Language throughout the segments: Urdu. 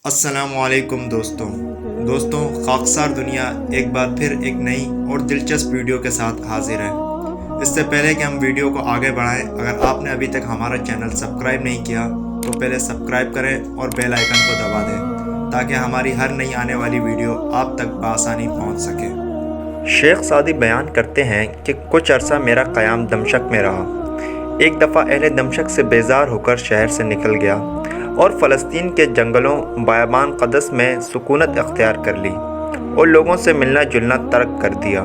السلام علیکم دوستوں خاکسار دنیا ایک بار پھر ایک نئی اور دلچسپ ویڈیو کے ساتھ حاضر ہے۔ اس سے پہلے کہ ہم ویڈیو کو آگے بڑھائیں، اگر آپ نے ابھی تک ہمارا چینل سبسکرائب نہیں کیا تو پہلے سبسکرائب کریں اور بیل آئیکن کو دبا دیں تاکہ ہماری ہر نئی آنے والی ویڈیو آپ تک بآسانی پہنچ سکے۔ شیخ سعدی بیان کرتے ہیں کہ کچھ عرصہ میرا قیام دمشق میں رہا۔ ایک دفعہ اہل دمشق سے بیزار ہو کر شہر سے نکل گیا اور فلسطین کے جنگلوں بیابان قدس میں سکونت اختیار کر لی اور لوگوں سے ملنا جلنا ترک کر دیا۔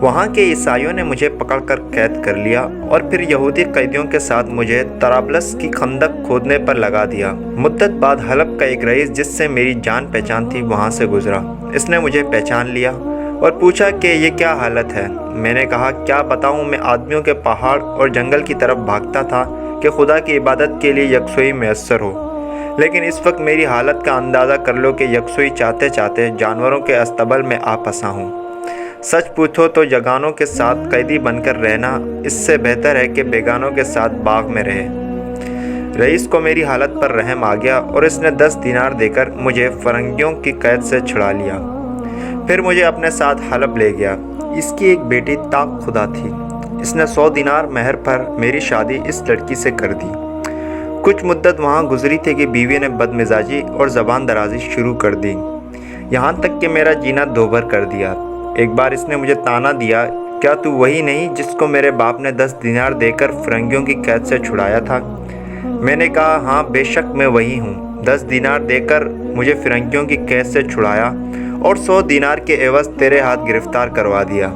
وہاں کے عیسائیوں نے مجھے پکڑ کر قید کر لیا اور پھر یہودی قیدیوں کے ساتھ مجھے طرابلس کی خندق کھودنے پر لگا دیا۔ مدت بعد حلب کا ایک رئیس جس سے میری جان پہچان تھی وہاں سے گزرا۔ اس نے مجھے پہچان لیا اور پوچھا کہ یہ کیا حالت ہے۔ میں نے کہا کیا بتاؤں، میں آدمیوں کے پہاڑ اور جنگل کی طرف بھاگتا تھا کہ خدا کی عبادت کے لیے یکسوئی میسر ہو، لیکن اس وقت میری حالت کا اندازہ کر لو کہ یکسوئی چاہتے چاہتے جانوروں کے استبل میں آ پھنسا ہوں۔ سچ پوچھو تو یگانوں کے ساتھ قیدی بن کر رہنا اس سے بہتر ہے کہ بیگانوں کے ساتھ باغ میں رہے۔ رئیس کو میری حالت پر رحم آ گیا اور اس نے 10 دینار دے کر مجھے فرنگیوں کی قید سے چھڑا لیا۔ پھر مجھے اپنے ساتھ حلب لے گیا۔ اس کی ایک بیٹی طاق خدا تھی۔ اس نے 100 دینار مہر پر میری شادی اس لڑکی سے کر دی۔ کچھ مدت وہاں گزری تھی کہ بیوی نے بدمزاجی اور زبان درازی شروع کر دی، یہاں تک کہ میرا جینا دوبھر کر دیا۔ ایک بار اس نے مجھے طعنہ دیا، کیا تو وہی نہیں جس کو میرے باپ نے 10 دینار دے کر فرنگیوں کی قید سے چھڑایا تھا؟ میں نے کہا ہاں بے شک میں وہی ہوں۔ 10 دینار دے کر مجھے فرنگیوں کی قید سے چھڑایا اور 100 دینار کے عوض تیرے ہاتھ گرفتار کروا دیا۔